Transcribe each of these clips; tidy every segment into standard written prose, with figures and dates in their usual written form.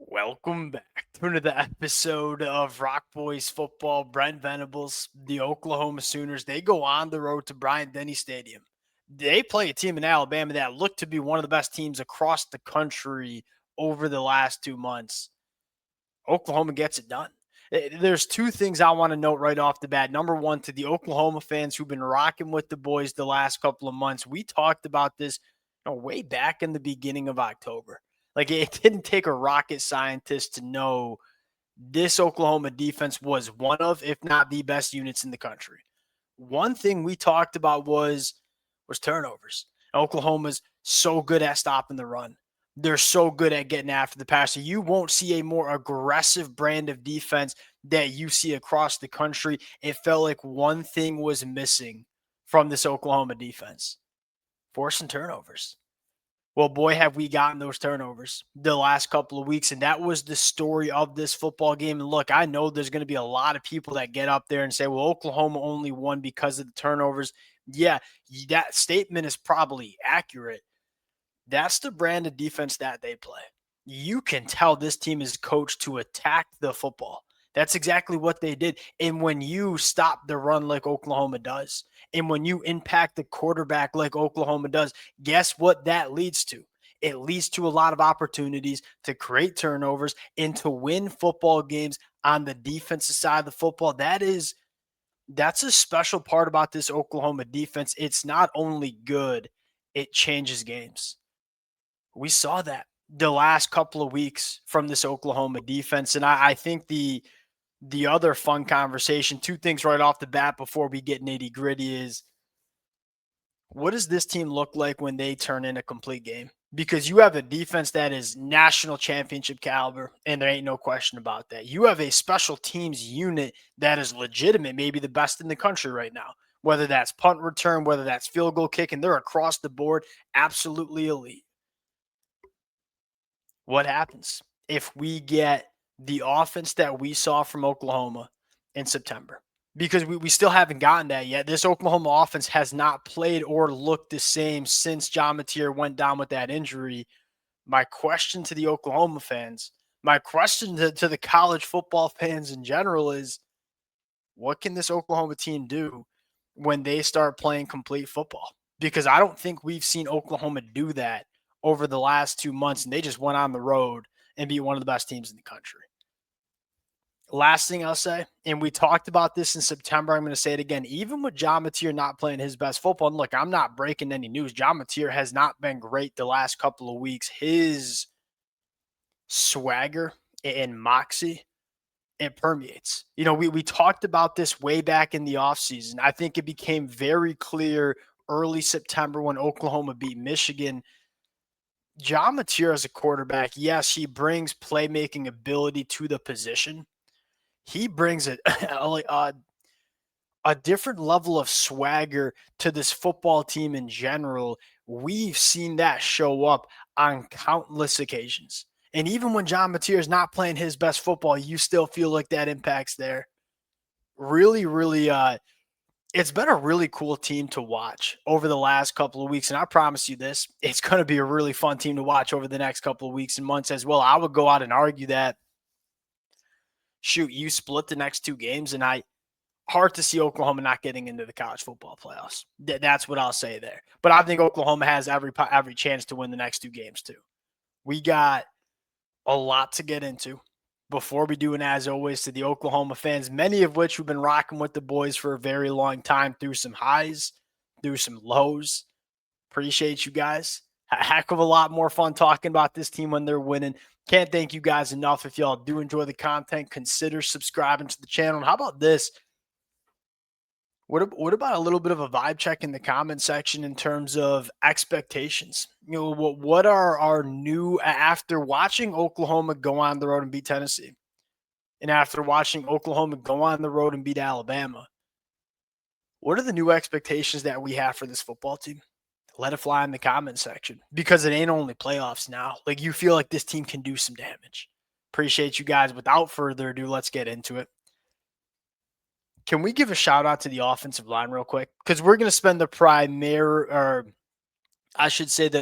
Welcome back to another episode of Rock Boys Football. Brent Venables, the Oklahoma Sooners, they go on the road to Bryant-Denny Stadium. They play a team in Alabama that looked to be one of the best teams across the country over the last 2 months. Oklahoma gets it done. There's two things I want to note right off the bat. Number one, to the Oklahoma fans who've been rocking with the boys the last couple of months, we talked about this way back in the beginning of October. Like it didn't take a rocket scientist to know this Oklahoma defense was one of, if not the best units in the country. One thing we talked about was turnovers. Oklahoma's so good at stopping the run. They're so good at getting after the passer. You won't see a more aggressive brand of defense that you see across the country. It felt like one thing was missing from this Oklahoma defense: forcing turnovers. Well, boy, have we gotten those turnovers the last couple of weeks. And that was the story of this football game. And look, I know there's going to be a lot of people that get up there and say, well, Oklahoma only won because of the turnovers. Yeah, that statement is probably accurate. That's the brand of defense that they play. You can tell this team is coached to attack the football. That's exactly what they did. And when you stop the run like Oklahoma does, and when you impact the quarterback like Oklahoma does, guess what that leads to? It leads to a lot of opportunities to create turnovers and to win football games on the defensive side of the football. That's a special part about this Oklahoma defense. It's not only good, it changes games. We saw that the last couple of weeks from this Oklahoma defense. And I think the other fun conversation, two things right off the bat before we get nitty gritty, is what does this team look like when they turn in a complete game? Because you have a defense that is national championship caliber, and there ain't no question about that. You have a special teams unit that is legitimate, maybe the best in the country right now, whether that's punt return, whether that's field goal kicking, they're across the board, absolutely elite. What happens if we get the offense that we saw from Oklahoma in September? Because we still haven't gotten that yet. This Oklahoma offense has not played or looked the same since John Mateer went down with that injury. My question to the Oklahoma fans, my question to the college football fans in general is, what can this Oklahoma team do when they start playing complete football? Because I don't think we've seen Oklahoma do that over the last 2 months, and they just went on the road and beat one of the best teams in the country. Last thing I'll say, and we talked about this in September, I'm going to say it again, even with John Mateer not playing his best football, and look, I'm not breaking any news. John Mateer has not been great the last couple of weeks. His swagger and moxie, it permeates. We talked about this way back in the offseason. I think it became very clear early September when Oklahoma beat Michigan. John Mateer as a quarterback, yes, he brings playmaking ability to the position. He brings a different level of swagger to this football team in general. We've seen that show up on countless occasions. And even when John Mateer is not playing his best football, you still feel like that impact's there. Really, really, it's been a really cool team to watch over the last couple of weeks. And I promise you this, it's going to be a really fun team to watch over the next couple of weeks and months as well. I would go out and argue that, shoot, you split the next two games, and hard to see Oklahoma not getting into the college football playoffs. That's what I'll say there. But I think Oklahoma has every chance to win the next two games too. We got a lot to get into before we do, and as always, to the Oklahoma fans, many of which have been rocking with the boys for a very long time, through some highs, through some lows. Appreciate you guys. A heck of a lot more fun talking about this team when they're winning. Can't thank you guys enough. If y'all do enjoy the content, consider subscribing to the channel. And how about this? What about a little bit of a vibe check in the comment section in terms of expectations? What are our new, after watching Oklahoma go on the road and beat Tennessee, and after watching Oklahoma go on the road and beat Alabama, what are the new expectations that we have for this football team? Let it fly in the comment section, because it ain't only playoffs now. Like, you feel like this team can do some damage. Appreciate you guys. Without further ado, let's get into it. Can we give a shout out to the offensive line real quick? Because we're going to spend the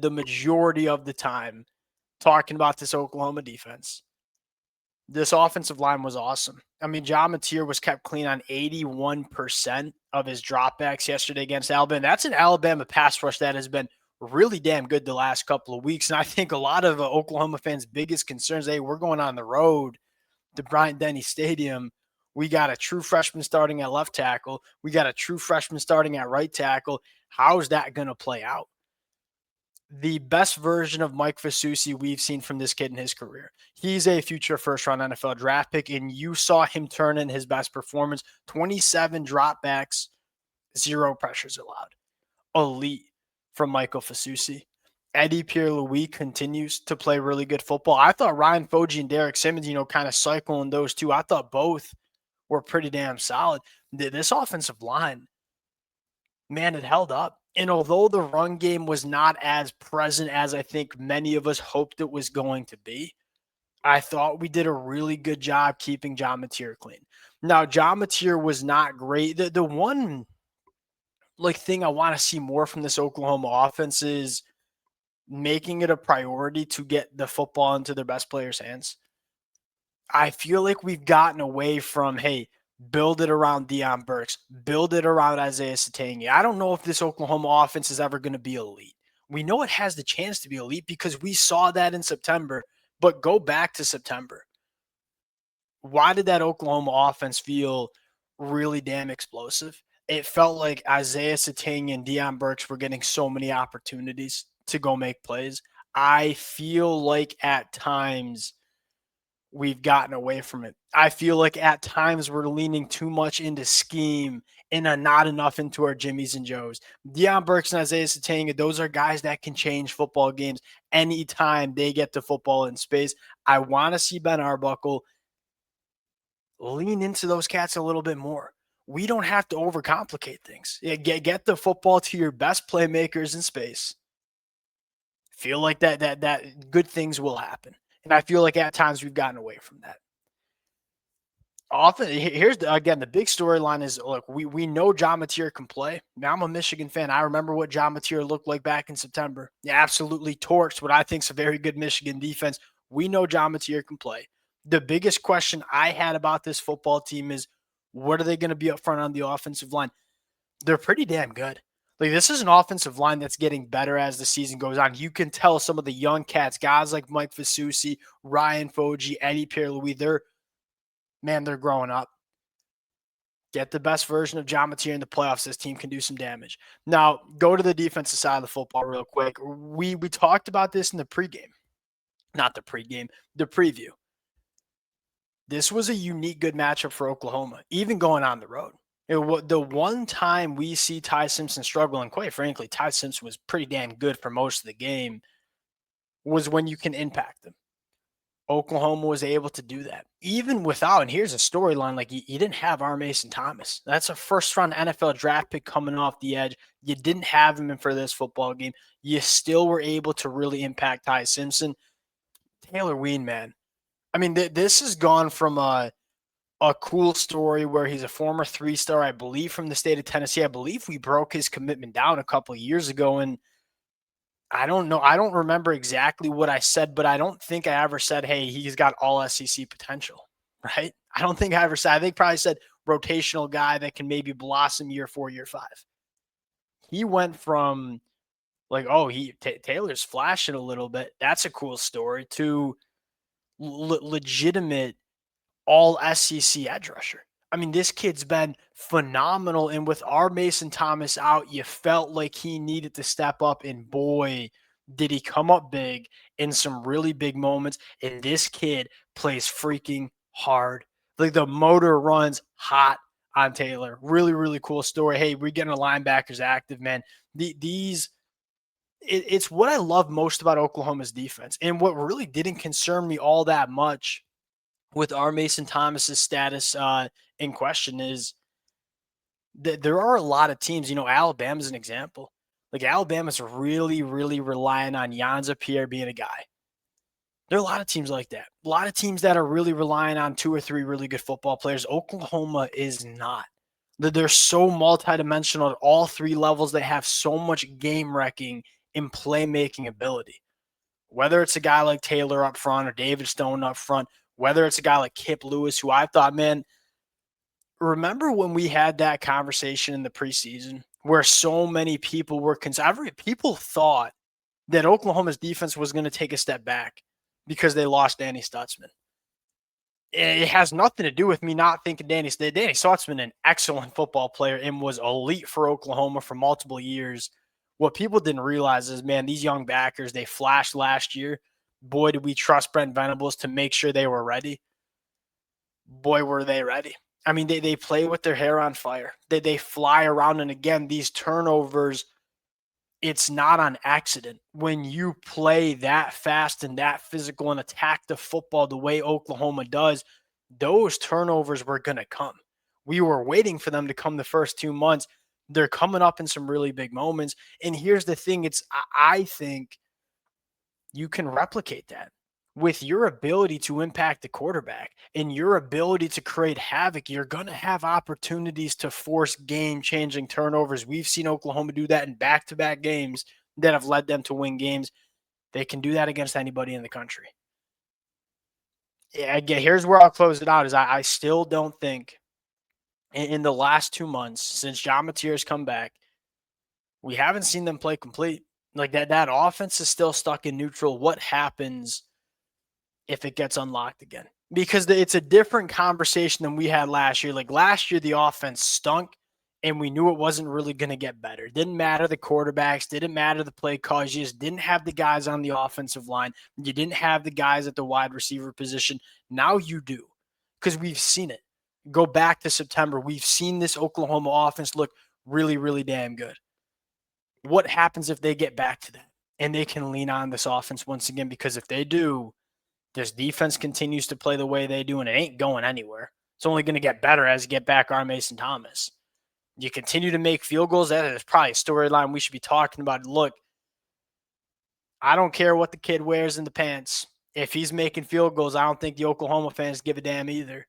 the majority of the time talking about this Oklahoma defense. This offensive line was awesome. I mean, John Mateer was kept clean on 81% of his dropbacks yesterday against Alabama. That's an Alabama pass rush that has been really damn good the last couple of weeks. And I think a lot of Oklahoma fans' biggest concerns, hey, we're going on the road to Bryant-Denny Stadium. We got a true freshman starting at left tackle. We got a true freshman starting at right tackle. How's that going to play out? The best version of Mike Fasusi we've seen from this kid in his career. He's a future first-round NFL draft pick, and you saw him turn in his best performance. 27 dropbacks, 0 pressures allowed. Elite from Michael Fasusi. Eddie Pierre-Louis continues to play really good football. I thought Ryan Foji and Derek Simmons, kind of cycling those two. I thought both were pretty damn solid. This offensive line, man, it held up. And although the run game was not as present as I think many of us hoped it was going to be, I thought we did a really good job keeping John Mateer clean. Now, John Mateer was not great. The one thing I want to see more from this Oklahoma offense is making it a priority to get the football into their best players' hands. I feel like we've gotten away from, hey, build it around Deion Burks, build it around Isaiah Satania. I don't know if this Oklahoma offense is ever going to be elite. We know it has the chance to be elite because we saw that in September, but go back to September. Why did that Oklahoma offense feel really damn explosive? It felt like Isaiah Satania and Deion Burks were getting so many opportunities to go make plays. I feel like at times we've gotten away from it. I feel like at times we're leaning too much into scheme and not enough into our Jimmies and Joes. Deion Burks and Isaiah Satania, those are guys that can change football games anytime they get the football in space. I want to see Ben Arbuckle lean into those cats a little bit more. We don't have to overcomplicate things. Get the football to your best playmakers in space. Feel like that good things will happen. And I feel like at times we've gotten away from that. Often, here's again the big storyline is, look, we know John Mateer can play. Now, I'm a Michigan fan. I remember what John Mateer looked like back in September. He absolutely torched what I think is a very good Michigan defense. We know John Mateer can play. The biggest question I had about this football team is, what are they going to be up front on the offensive line? They're pretty damn good. Like, this is an offensive line that's getting better as the season goes on. You can tell some of the young cats, guys like Mike Fasusi, Ryan Foji, Eddie Pierre-Louis, they're growing up. Get the best version of John Mateer in the playoffs. This team can do some damage. Now, go to the defensive side of the football real quick. We talked about this in the pregame. Not the pregame, the preview. This was a unique good matchup for Oklahoma, even going on the road. The one time we see Ty Simpson struggle, and quite frankly, Ty Simpson was pretty damn good for most of the game, was when you can impact them. Oklahoma was able to do that. Even without, and here's a storyline, like you didn't have R. Mason Thomas. That's a first-round NFL draft pick coming off the edge. You didn't have him in for this football game. You still were able to really impact Ty Simpson. Taylor Wean, man. I mean, this has gone from a cool story where he's a former 3-star, I believe, from the state of Tennessee. I believe we broke his commitment down a couple of years ago, and I don't know. I don't remember exactly what I said, but I don't think I ever said, hey, he's got all SEC potential, right? I don't think I ever said. I think probably said rotational guy that can maybe blossom year 4, year 5. He went from like, oh, Taylor's flashing a little bit. That's a cool story, to legitimate all SEC edge rusher. I mean, this kid's been phenomenal. And with our Mason Thomas out, you felt like he needed to step up. And boy, did he come up big in some really big moments. And this kid plays freaking hard. Like, the motor runs hot on Taylor. Really, really cool story. Hey, we're getting the linebackers active, man. It's what I love most about Oklahoma's defense. And what really didn't concern me all that much with our Mason Thomas's status in question is that there are a lot of teams, Alabama's an example. Like, Alabama's really, really relying on Yanza Pierre being a guy. There are a lot of teams like that. A lot of teams that are really relying on 2 or 3 really good football players. Oklahoma is not. They're so multidimensional at all 3 levels. They have so much game wrecking and playmaking ability. Whether it's a guy like Taylor up front or David Stone up front, whether it's a guy like Kip Lewis, who I thought, man, remember when we had that conversation in the preseason where so many people were concerned? People thought that Oklahoma's defense was going to take a step back because they lost Danny Stutzman. It has nothing to do with me not thinking Danny Stutzman, an excellent football player and was elite for Oklahoma for multiple years. What people didn't realize is, man, these young backers, they flashed last year. Boy, did we trust Brent Venables to make sure they were ready. Boy, were they ready. I mean, they play with their hair on fire. They fly around. And again, these turnovers, it's not on accident. When you play that fast and that physical and attack the football the way Oklahoma does, those turnovers were going to come. We were waiting for them to come the first 2 months. They're coming up in some really big moments. And here's the thing, I think you can replicate that with your ability to impact the quarterback and your ability to create havoc. You're going to have opportunities to force game-changing turnovers. We've seen Oklahoma do that in back-to-back games that have led them to win games. They can do that against anybody in the country. Yeah, again, here's where I'll close it out is I still don't think in the last 2 months since John Mateer's come back, we haven't seen them play complete. Like that offense is still stuck in neutral. What happens if it gets unlocked again? Because it's a different conversation than we had last year. Like last year, the offense stunk and we knew it wasn't really going to get better. Didn't matter the quarterbacks, didn't matter the play calls. You just didn't have the guys on the offensive line. You didn't have the guys at the wide receiver position. Now you do, because we've seen it. Go back to September. We've seen this Oklahoma offense look really, really damn good. What happens if they get back to that and they can lean on this offense once again? Because if they do, this defense continues to play the way they do, and it ain't going anywhere. It's only going to get better as you get back our Mason Thomas. You continue to make field goals. That is probably a storyline we should be talking about. Look, I don't care what the kid wears in the pants. If he's making field goals, I don't think the Oklahoma fans give a damn either.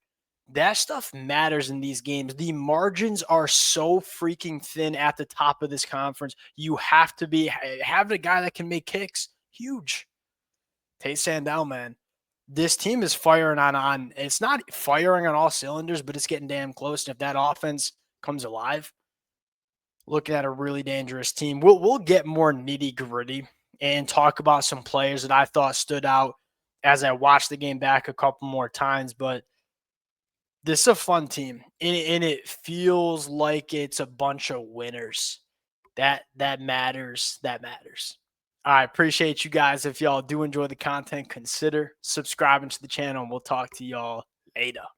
That stuff matters in these games. The margins are so freaking thin at the top of this conference. You have to be having a guy that can make kicks. Huge. Tate Sandell, man. This team is firing on it's not firing on all cylinders, but it's getting damn close. And if that offense comes alive, looking at a really dangerous team. We'll get more nitty-gritty and talk about some players that I thought stood out as I watched the game back a couple more times. But this is a fun team, and it feels like it's a bunch of winners. That matters. That matters. I appreciate you guys. If y'all do enjoy the content, consider subscribing to the channel, and we'll talk to y'all later.